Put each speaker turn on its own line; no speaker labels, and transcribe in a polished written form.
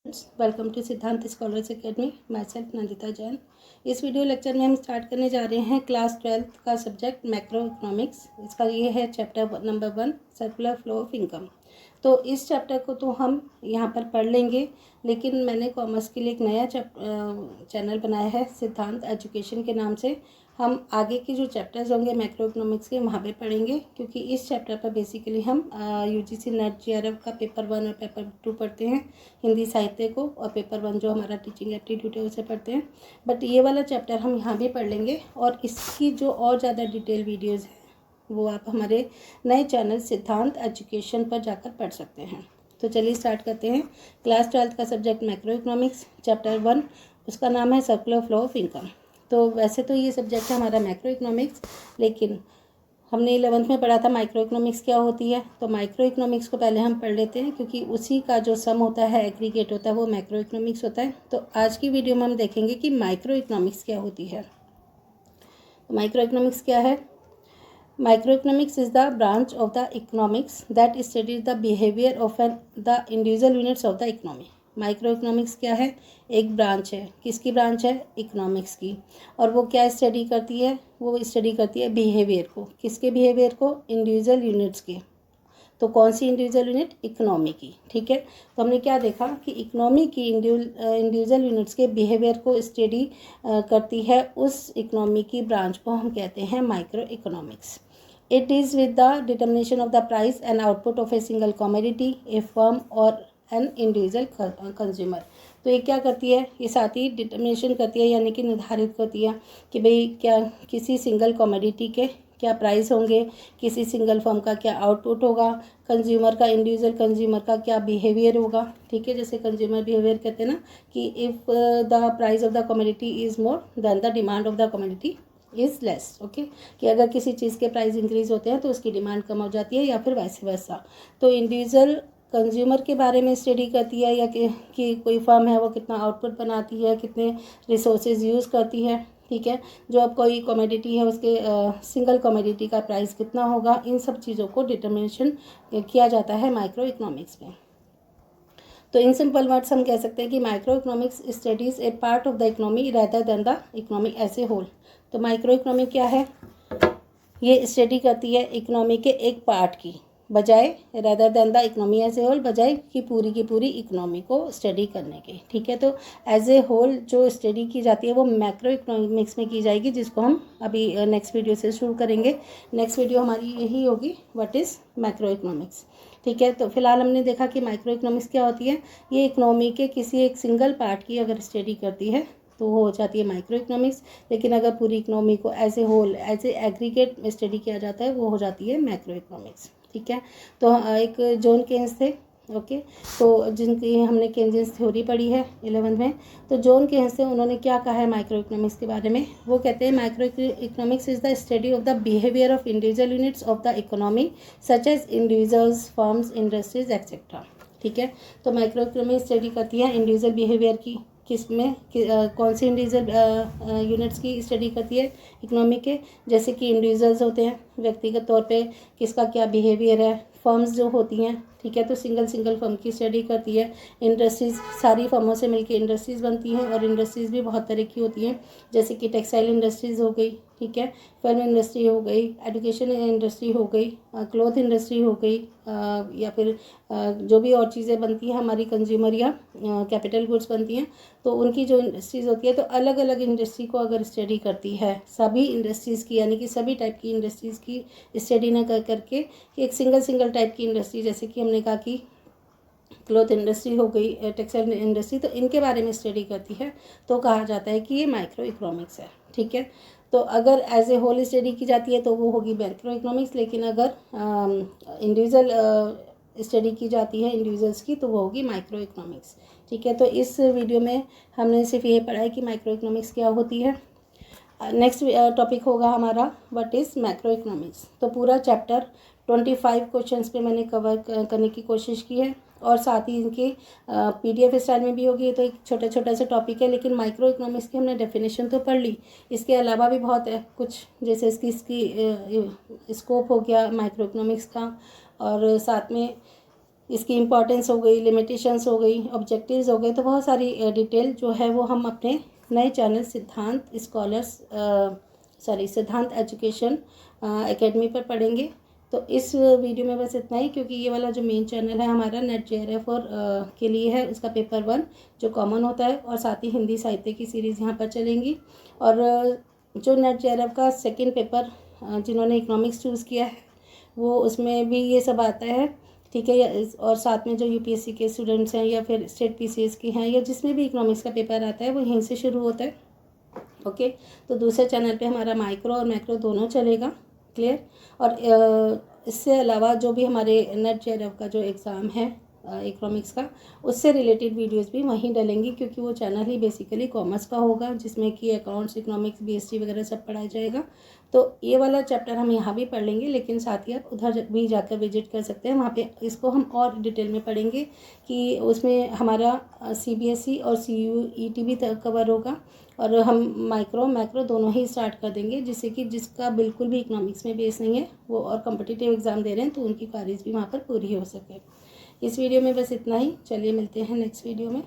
Welcome to सिद्धांत scholars academy. My self Nandita Jain. इस video lecture में हम स्टार्ट करने जा रहे हैं क्लास 12th का सब्जेक्ट मैक्रो इकोनॉमिक्स। इसका ये है chapter number 1, circular flow of income. तो इस चैप्टर को तो हम यहाँ पर पढ़ लेंगे, लेकिन मैंने कॉमर्स के लिए एक नया चैनल बनाया है सिद्धांत एजुकेशन के नाम से। हम आगे के जो चैप्टर्स होंगे मैक्रो इकोनॉमिक्स के वहाँ पे पढ़ेंगे, क्योंकि इस चैप्टर पर बेसिकली हम यूजीसी नेट जेआरएफ का पेपर 1 और पेपर 2 पढ़ते हैं, हिंदी साहित्य को, और पेपर 1 जो हमारा टीचिंग एप्टीट्यूड है उसे पढ़ते हैं। बट ये वाला चैप्टर हम यहाँ भी पढ़ लेंगे, और इसकी जो और ज़्यादा डिटेल वीडियोज़ हैं वो आप हमारे नए चैनल सिद्धांत एजुकेशन पर जाकर पढ़ सकते हैं। तो चलिए स्टार्ट करते हैं। क्लास 12th का सब्जेक्ट मैक्रो इकोनॉमिक्स, चैप्टर 1, उसका नाम है सर्कुलर फ्लो ऑफ इनकम। तो वैसे तो ये सब्जेक्ट है हमारा मैक्रो इकोनॉमिक्स, लेकिन हमने 11th में पढ़ा था माइक्रो इकोनॉमिक्स क्या होती है। तो माइक्रो इकोनॉमिक्स को पहले हम पढ़ लेते हैं, क्योंकि उसी का जो सम होता है, एग्रीगेट होता है, वो मैक्रो इकोनॉमिक्स होता है। तो आज की वीडियो में हम देखेंगे कि माइक्रो इकोनॉमिक्स क्या होती है। तो माइक्रो इकोनॉमिक्स क्या है? Microeconomics is the branch of the economics that studies the behavior of the individual units of the economy. Micro economics क्या है? एक ब्रांच है। किसकी ब्रांच है? इकोनॉमिक्स की। और वो क्या स्टडी करती है? वो स्टडी करती है बिहेवियर को। किसके बिहेवियर को? इंडिविजुअल यूनिट्स के। तो कौन सी इंडिविजुअल यूनिट? इकोनॉमी की। ठीक है। तो हमने क्या देखा कि इकोनॉमी की इंडिविजुअल यूनिट्स के बिहेवियर को स्टडी करती है। उस इकोनॉमी की ब्रांच को हम कहते हैं micro economics. It is with the determination of the price and output of a single commodity, a firm or an individual consumer. तो ये क्या करती है? ये साथ ही डिटर्मिनेशन करती है, यानी कि निर्धारित करती है कि भाई क्या किसी सिंगल कमोडिटी के क्या प्राइस होंगे, किसी सिंगल फर्म का क्या आउटपुट होगा, कंज्यूमर का, इंडिविजुअल कंज्यूमर का क्या बिहेवियर होगा। ठीक है। जैसे कंज्यूमर बिहेवियर कहते हैं ना कि if the price of the commodity is more than the demand of the commodity is less. Okay. कि अगर किसी चीज़ के प्राइस इंक्रीज़ होते हैं तो उसकी डिमांड कम हो जाती है, या फिर वैसे वैसा। तो इंडिविजुअल कंज्यूमर के बारे में स्टडी करती है, या कि कोई फर्म है वो कितना आउटपुट बनाती है, कितने रिसोर्सेज यूज़ करती है। ठीक है। जो अब कोई कमोडिटी है उसके सिंगल कमोडिटी का प्राइस कितना होगा, इन सब चीज़ों को डिटर्मिनेशन किया जाता है माइक्रो इकोनॉमिक्स में। तो इन सिंपल वर्ड्स हम कह सकते हैं कि micro economics studies a part of the economy rather than the economy as a whole. तो माइक्रो इकोनॉमी क्या है? ये स्टडी करती है इकोनॉमी के एक पार्ट की बजाय, rather than the economy as a whole, बजाय कि पूरी की पूरी इकोनॉमी को स्टडी करने के। ठीक है। तो एज ए होल जो स्टडी की जाती है वो मैक्रो इकोनॉमिक्स में की जाएगी, जिसको हम अभी नेक्स्ट वीडियो से शुरू करेंगे। नेक्स्ट वीडियो हमारी यही होगी, व्हाट इज़ मैक्रो इकोनॉमिक्स। ठीक है। तो फिलहाल हमने देखा कि माइक्रो इकोनॉमिक्स क्या होती है। ये इकोनॉमी के किसी एक सिंगल पार्ट की अगर स्टडी करती है तो वो हो जाती है माइक्रो इकोनॉमिक्स, लेकिन अगर पूरी इकोनॉमी को as a whole, as a aggregate में स्टडी किया जाता है, वो हो जाती है मैक्रो इकोनॉमिक्स। ठीक है। तो एक जॉन केन्स थे, ओके। तो जिनकी हमने केन्जियंस थ्योरी पढ़ी है 11th में। तो जॉन केन्स से उन्होंने क्या कहा है माइक्रो इकोनॉमिक्स के बारे में? वो कहते हैं micro economics is the study of the behaviour of individual units of the economy, such as individuals, firms, industries etcetera. ठीक है। तो माइक्रो इकोनॉमिक्स स्टडी करती है इंडिविजुअल बिहेवियर की। किसमें कौन सी इंडिविजुअल यूनिट्स की स्टडी करती है? इकोनॉमी के। जैसे कि इंडिविजुअल्स होते हैं, व्यक्तिगत तौर पे किसका क्या बिहेवियर है। फर्म्स जो होती हैं, ठीक है, तो सिंगल फर्म की स्टडी करती है। इंडस्ट्रीज़, सारी फर्मों से मिलकर इंडस्ट्रीज़ बनती हैं, और इंडस्ट्रीज़ भी बहुत तरह की होती हैं, जैसे कि टेक्सटाइल इंडस्ट्रीज़ हो गई, ठीक है, फिल्म इंडस्ट्री हो गई, एजुकेशन इंडस्ट्री हो गई, क्लॉथ इंडस्ट्री हो गई, या फिर जो भी और चीज़ें बनती हैं हमारी कंज्यूमर या कैपिटल गुड्स बनती हैं, तो उनकी जो इंडस्ट्रीज़ होती है, तो अलग अलग इंडस्ट्री को अगर स्टडी करती है, सभी इंडस्ट्रीज़ की, यानी कि सभी टाइप की इंडस्ट्रीज़ की स्टडी ना कर करके कि एक सिंगल टाइप की इंडस्ट्री, जैसे कि हमने कहा कि क्लॉथ इंडस्ट्री हो गई, टेक्सटाइल इंडस्ट्री, तो इनके बारे में स्टडी करती है, तो कहा जाता है कि ये माइक्रो इकोनॉमिक्स है। ठीक है। तो अगर एज ए होल स्टडी की जाती है तो वो होगी मैक्रो इकोनॉमिक्स, लेकिन अगर इंडिविजुअल स्टडी की जाती है इंडिविजुअल्स की, तो वो होगी माइक्रो इकोनॉमिक्स। ठीक है। तो इस वीडियो में हमने सिर्फ ये पढ़ा है कि माइक्रो इकोनॉमिक्स क्या होती है। नेक्स्ट टॉपिक होगा हमारा व्हाट इज़ मैक्रो इकोनॉमिक्स। तो पूरा चैप्टर 25 क्वेश्चंस पे मैंने कवर करने की कोशिश की है, और साथ ही इनकी PDF स्टाइल में भी होगी। तो एक छोटा सा टॉपिक है, लेकिन माइक्रो इकोनॉमिक्स की हमने डेफिनेशन तो पढ़ ली, इसके अलावा भी बहुत है कुछ, जैसे इसकी स्कोप हो गया माइक्रो इकोनॉमिक्स का, और साथ में इसकी इम्पॉर्टेंस हो गई, लिमिटेशंस हो गई, ऑब्जेक्टिव्स हो गए, तो बहुत सारी डिटेल जो है वो हम अपने नए चैनल सिद्धांत एजुकेशन एकेडमी पर पढ़ेंगे। तो इस वीडियो में बस इतना ही, क्योंकि ये वाला जो मेन चैनल है हमारा नेट JRF और के लिए है, उसका पेपर 1 जो कॉमन होता है, और साथ ही हिंदी साहित्य की सीरीज़ यहाँ पर चलेंगी। और जो नेट JRF का सेकंड पेपर जिन्होंने इकोनॉमिक्स चूज़ किया है वो उसमें भी ये सब आता है, ठीक है। और साथ में जो UPSC के स्टूडेंट्स हैं या फिर स्टेट PCS के हैं या जिसमें भी इकोनॉमिक्स का पेपर आता है वो यहीं से शुरू होता है। ओके, तो दूसरे चैनल पे हमारा माइक्रो और मैक्रो दोनों चलेगा। क्लियर। और इससे अलावा जो भी हमारे नेट JRF का जो एग्ज़ाम है इकोनॉमिक्स का, उससे रिलेटेड वीडियोस भी वहीं डलेंगी, क्योंकि वो चैनल ही बेसिकली कॉमर्स का होगा, जिसमें कि अकाउंट्स, इकोनॉमिक्स, BST वगैरह सब पढ़ाया जाएगा। तो ये वाला चैप्टर हम यहाँ भी पढ़ लेंगे, लेकिन साथ ही आप उधर भी जाकर विजिट कर सकते हैं, वहाँ पे इसको हम और डिटेल में पढ़ेंगे कि उसमें हमारा CBSE और CUET भी कवर होगा, और हम माइक्रो मैक्रो दोनों ही स्टार्ट कर देंगे, जिससे कि जिसका बिल्कुल भी इकोनॉमिक्स में बेस नहीं है वो और कॉम्पिटिटिव एग्ज़ाम दे रहे हैं तो उनकी ख्वाहिश भी वहाँ पर पूरी हो सके। इस वीडियो में बस इतना ही। चलिए मिलते हैं नेक्स्ट वीडियो में।